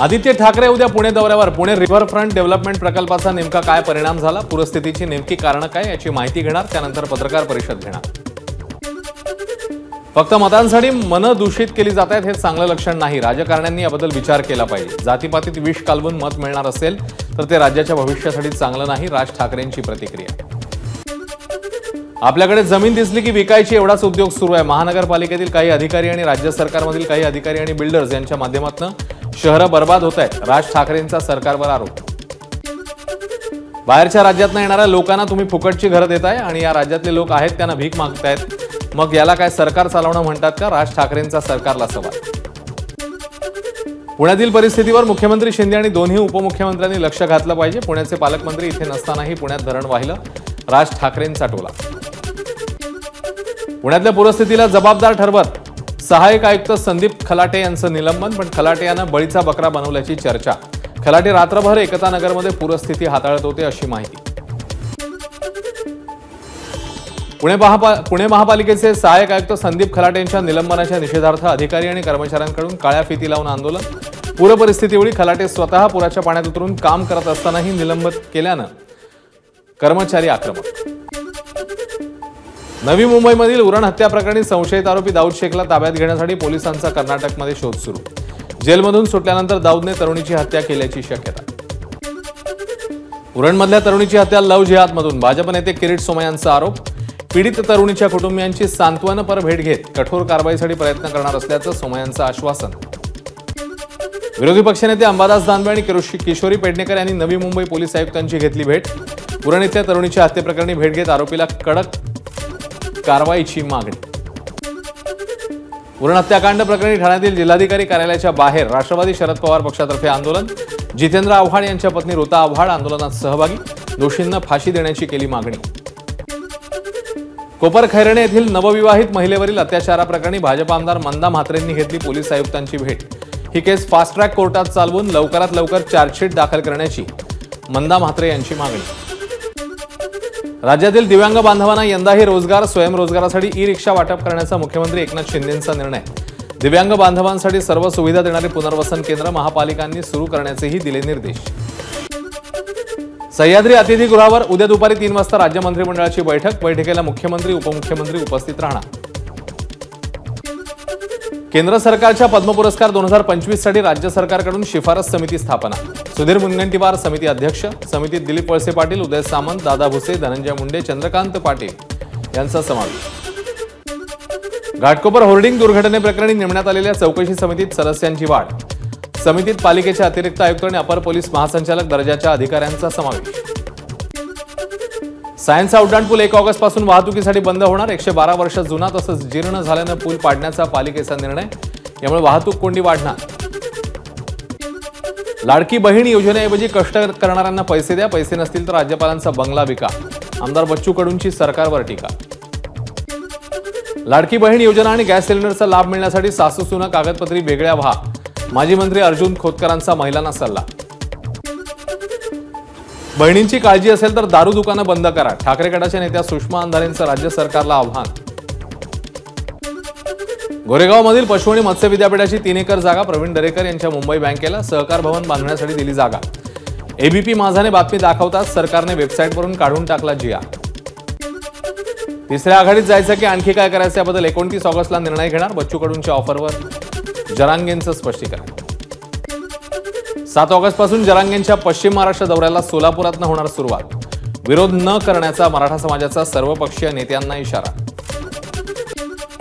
आदित्य ठाकरे उद्या पुणे दौऱ्यावर. Pune riverfront development प्रकल्पाचा नेमका काय परिणाम झाला, पूरस्थितीची नेमकी कारणं काय याची माहिती घेणार, त्यानंतर पत्रकार परिषद घेणार. फक्त मतांसाठी मन दूषित केली जात आहेत हे चांगलं लक्षण नाही. राजकारण्यांनी याबद्दल विचार केला पाहिजे. जातीपातीत विष कालवून मत मिळणार असेल तर ते राज्याच्या भविष्यासाठी चांगलं नाही. राज ठाकरेंची प्रतिक्रिया. आपल्याकडे जमीन दिसली की विकायची एवढाच उद्योग सुरू आहे. महानगरपालिकेतील काही अधिकारी आणि राज्य सरकारमधील काही अधिकारी आणि बिल्डर्स यांच्या माध्यमातून शहरं बर्बाद होत आहेत. राज ठाकरेंचा सरकारवर आरोप. बाहेरच्या राज्यातून येणाऱ्या लोकांना तुम्ही फुकटची घरं देताय आणि या राज्यातले लोक आहेत त्यांना भीक मागतायत. मग याला काय सरकार चालवणं म्हणतात का? राज ठाकरेंचा सरकारला सवाल. पुण्यातील परिस्थितीवर मुख्यमंत्री शिंदे आणि दोन्ही उपमुख्यमंत्र्यांनी लक्ष घातलं पाहिजे. पुण्याचे पालकमंत्री इथे नसतानाही पुण्यात धरण वाहिलं. राज ठाकरेंचा टोला. पुण्यातल्या पूरस्थितीला जबाबदार ठरवत सहाय्यक आयुक्त संदीप खलाटे यांचं निलंबन. पण खलाटे यांना बळीचा बकरा बनवल्याची चर्चा. खलाटे रात्रभर एकता नगरमध्ये पूरस्थिती हाताळत होते अशी माहिती. पुणे महापालिकेचे सहाय्यक आयुक्त संदीप खलाटे यांच्या निलंबनाच्या निषेधार्थ अधिकारी आणि कर्मचाऱ्यांकडून काळ्या फिती लावून आंदोलन. पूर परिस्थितीवेळी खलाटे स्वतः पुराच्या पाण्यात उतरून काम करत असतानाही निलंबित केल्यानं कर्मचारी आक्रमक. नवी मुंबईमधील उरण हत्या प्रकरणी संशयित आरोपी दाऊद शेखला ताब्यात घेण्यासाठी पोलिसांचा कर्नाटकमध्ये शोध सुरू. जेलमधून सुटल्यानंतर दाऊदने तरुणीची हत्या केल्याची शक्यता. उरणमधल्या तरुणीची हत्या लव्ह जिहादमधून. भाजप नेते किरीट सोमय्यांचा आरोप. पीडित तरुणीच्या कुटुंबियांची सांत्वनपर भेट घेत कठोर कारवाईसाठी प्रयत्न करणार असल्याचं सोमय्यांचं आश्वासन. विरोधी पक्षनेते अंबादास दानवे आणि किशोरी पेडणेकर यांनी नवी मुंबई पोलीस आयुक्तांची घेतली भेट. उरण इथल्या तरुणीच्या हत्येप्रकरणी भेट घेत आरोपीला कडक कारवाईची मागणी. उरण हत्याकांड प्रकरणी ठाण्यातील जिल्हाधिकारी कार्यालयाच्या बाहेर राष्ट्रवादी शरद पवार पक्षातर्फे आंदोलन. जितेंद्र आव्हाड यांच्या पत्नी ऋता आव्हाड आंदोलनात सहभागी. दोषींना फाशी देण्याची केली मागणी. कोपर खैरणे येथील नवविवाहित महिलेवरील अत्याचाराप्रकरणी भाजप आमदार मंदा म्हात्रेंनी घेतली पोलीस आयुक्तांची भेट. ही केस फास्ट ट्रॅक कोर्टात चालवून लवकरात लवकर चार्जशीट दाखल करण्याची मंदा म्हात्रे यांची मागणी. राज्यातील दिव्यांग बांधवांना यंदाही रोजगार स्वयंरोजगारासाठी ई रिक्षा वाटप करण्याचा मुख्यमंत्री एकनाथ शिंदेंचा निर्णय. दिव्यांग बांधवांसाठी सर्व सुविधा देणारे पुनर्वसन केंद्र महापालिकांनी सुरू करण्याचेही दिले निर्देश. सह्याद्री अतिथीगृहावर उद्या दुपारी 3 वाजता राज्य मंत्रिमंडळाची बैठक. बैठकीला मुख्यमंत्री उपमुख्यमंत्री उपस्थित राहणार. केंद्र सरकारच्या पद्म पुरस्कार 2025 साठी राज्य सरकारकडून शिफारस समिती स्थापना. सुधीर मुनगंटीवार समिती अध्यक्ष. समितीत दिलीप वळसे पाटील, उदय सामंत, दादा भुसे, धनंजय मुंडे, चंद्रकांत पाटील यांचा समावेश. घाटकोपर होर्डिंग दुर्घटनेप्रकरणी नेमण्यात आलेल्या चौकशी समितीत सदस्यांची वाढ. समितीत पालिकेचे अतिरिक्त आयुक्त आणि अपर पोलीस महासंचालक दर्जाच्या अधिकाऱ्यांचा समावेश. सायन्स उड्डाण पूल 1 ऑगस्ट पासून वाहतुकीसाठी बंद होणार. 112 वर्ष जुना तसंच जीर्ण झाल्यानं पूल पाडण्याचा पालिकेचा निर्णय. यामुळे वाहतूक कोंडी वाढणार. लाडकी बहीण योजनेऐवजी कष्ट करणाऱ्यांना पैसे द्या. पैसे नसतील तर राज्यपालांचा बंगला विका. आमदार बच्चू कडूंची सरकारवर टीका. लाडकी बहीण योजना आणि गॅस सिलेंडरचा लाभ मिळण्यासाठी सासूसुना कागदपत्री वेगळ्या व्हा. माजी मंत्री अर्जुन खोतकरांचा महिलांना सल्ला. बहिणींची काळजी असेल तर दारू दुकानं बंद करा. ठाकरे गटाच्या नेत्या सुषमा अंधारेंचं राज्य सरकारला आव्हान. गोरेगावमधील पशु आणि मत्स्य विद्यापीठाची 3 एकर जागा प्रवीण दरेकर यांच्या मुंबई बँकेला सहकार भवन बांधण्यासाठी दिली जागा. एबीपी माझाने बातमी दाखवताच सरकारने वेबसाईटवरून काढून टाकला जिया. तिसऱ्या आघाडीत जायचं की आणखी काय करायचं याबद्दल 29 ऑगस्टला निर्णय घेणार. बच्चू कडूंच्या ऑफरवर जरांगेंचं स्पष्टीकरण. 7 ऑगस्ट पासून जरांगेंच्या पश्चिम महाराष्ट्र दौऱ्याला सोलापुरातनं होणार सुरुवात. विरोध न करण्याचा मराठा समाजाचा सर्वपक्षीय नेत्यांना इशारा.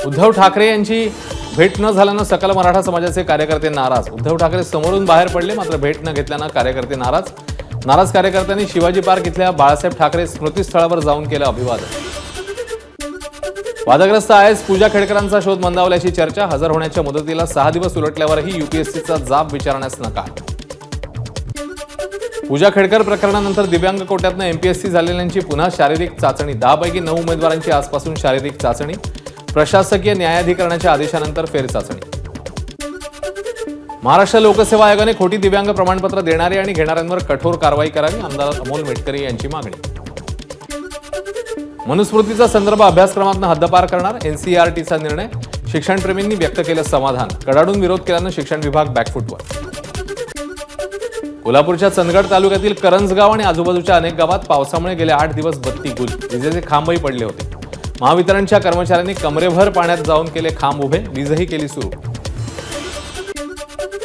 उद्धव ठाकरे यांची भेट न झाल्यानं सकल मराठा समाजाचे कार्यकर्ते नाराज. उद्धव ठाकरे समोरून बाहेर पडले मात्र भेट न घेतल्यानं कार्यकर्ते नाराज. नाराज कार्यकर्त्यांनी शिवाजी पार्क इथल्या बाळासाहेब ठाकरे स्मृतीस्थळावर जाऊन केलं अभिवादन. वादग्रस्त आयएस पूजा खेडकरांचा शोध मंदावल्याची चर्चा. हजर होण्याच्या मुदतीला 6 दिवस उलटल्यावरही यूपीएससीचा जाब विचारण्यास नकार. पूजा खेडकर प्रकरणानंतर दिव्यांग कोट्यातनं एमपीएससी झालेल्यांची पुन्हा शारीरिक चाचणी. 10 पैकी 9 उमेदवारांची आजपासून शारीरिक चाचणी. प्रशासकीय न्यायाधिकरणाच्या आदेशानंतर फेरचाचणी. महाराष्ट्र लोकसेवा आयोगाने खोटी दिव्यांग प्रमाणपत्र देणारे आणि घेणाऱ्यांवर कठोर कारवाई करावी. आमदार अमोल मेटकरी यांची मागणी. मनुस्मृतीचा संदर्भ अभ्यासक्रमातून हद्दपार करणार. एनसीईआरटीचा निर्णय. शिक्षणप्रेमींनी व्यक्त केलं समाधान. कडाडून विरोध केल्यानं शिक्षण विभाग बॅकफुटवर. कोल्हापूरच्या चंदगड तालुक्यातील करंजगाव आणि आजूबाजूच्या अनेक गावात पावसामुळे गेले 8 दिवस बत्ती गुल, विजेचे खांबही पडले होते. महावितरणच्या कर्मचाऱ्यांनी कमरेभर पाण्यात जाऊन केले खांब उभे, वीजही केली सुरू.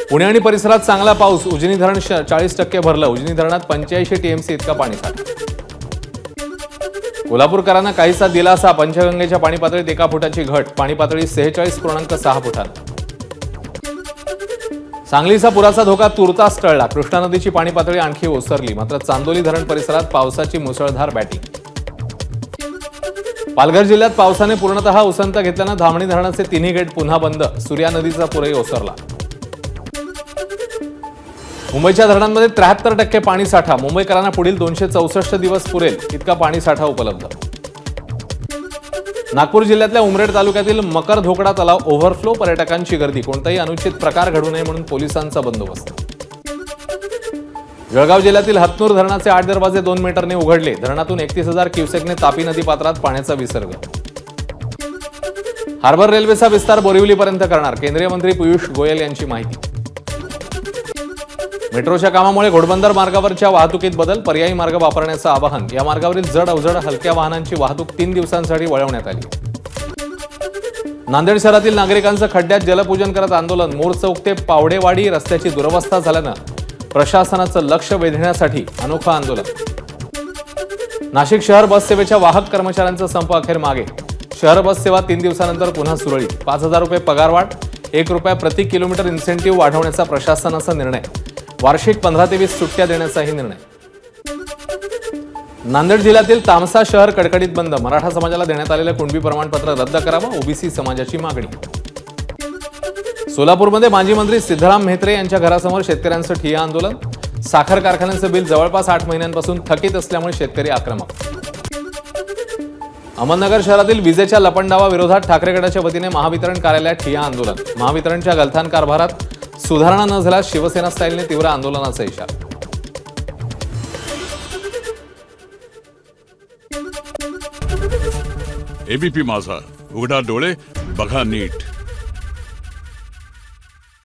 पुणे आणि परिसरात चांगला पाऊस, उजनी धरण 40% भरलं. उजनी धरणात 85 टीएमसी इतका पाणीसाठा. कोल्हापूरकरांना काहीसा दिलासा, पंचगंगेच्या पाणी पातळीत 1 फुटाची घट, पाणी पातळी 46.6 फुटांनी. सांगलीचा पुराचा धोका तुर्तास टळला. कृष्णा नदीची पाणी पातळी आणखी ओसरली. मात्र चांदोली धरण परिसरात पावसाची मुसळधार बॅटिंग. पालघर जिल्ह्यात पावसाने पूर्णतः उसंत घेतल्यानं धामणी धरणाचे 3ही गेट पुन्हा बंद. सूर्या नदीचा पुरही ओसरला. मुंबईच्या धरणांमध्ये 73% पाणी साठा. मुंबईकरांना पुढील 264 दिवस पुरेल इतका पाणी साठा उपलब्ध. नागपूर जिल्ह्यातल्या उमरेड तालुक्यातील मकर धोकडा तलाव ओव्हरफ्लो, पर्यटकांची गर्दी. कोणताही अनुचित प्रकार घडू नये म्हणून पोलिसांचा बंदोबस्त. जळगाव जिल्ह्यातील हतनूर धरणाचे 8 दरवाजे 2 मीटरने उघडले. धरणातून 31,000 क्युसेकने तापी नदी पात्रात पाण्याचा विसर्ग. हार्बर रेल्वेचा विस्तार बोरिवलीपर्यंत करणार. केंद्रीय मंत्री पियुष गोयल यांची माहिती. मेट्रोच्या कामामुळे घोडबंदर मार्गावरच्या वाहतुकीत बदल, पर्यायी मार्ग वापरण्याचं आवाहन. या मार्गावरील जड अवजड हलक्या वाहनांची वाहतूक 3 दिवसांसाठी वळवण्यात आली. नांदेड शहरातील नागरिकांचं खड्ड्यात जलपूजन करत आंदोलन. मोर चौक ते पावडेवाडी रस्त्याची दुरवस्था झाल्यानं प्रशासनाचं लक्ष वेधण्यासाठी अनोखं आंदोलन. नाशिक शहर बस सेवेच्या वाहक कर्मचाऱ्यांचा संप अखेर मागे. शहर बस सेवा 3 दिवसानंतर पुन्हा सुरळीत. 5,000 रुपये पगारवाढ, 1 रुपया प्रति किलोमीटर इन्सेंटिव्ह वाढवण्याचा प्रशासनाचा निर्णय. वार्षिक 15 ते 20 सुट्ट्या देण्याचाही निर्णय. नांदेड जिल्ह्यातील तामसा शहर कडकडीत बंद. मराठा समाजाला देण्यात आलेलं कुणबी प्रमाणपत्र रद्द करावं, ओबीसी समाजाची मागणी. सोलापूरमध्ये माजी मंत्री सिद्धराम म्हेत्रे यांच्या घरासमोर शेतकऱ्यांचं ठिय्या आंदोलन. साखर कारखान्याचं बिल जवळपास 8 महिन्यांपासून थकीत असल्यामुळे शेतकरी आक्रमक. अहमदनगर शहरातील विजेच्या लपंडावाविरोधात ठाकरे गटाच्या वतीने महावितरण कार्यालयात ठिय्या आंदोलन. महावितरणच्या गलथान कारभारात सुधारणा न झाल्यास शिवसेना स्टाईलने तीव्र आंदोलनाचा इशारा. एबीपी माझा, उघडा डोळे बघा नीट.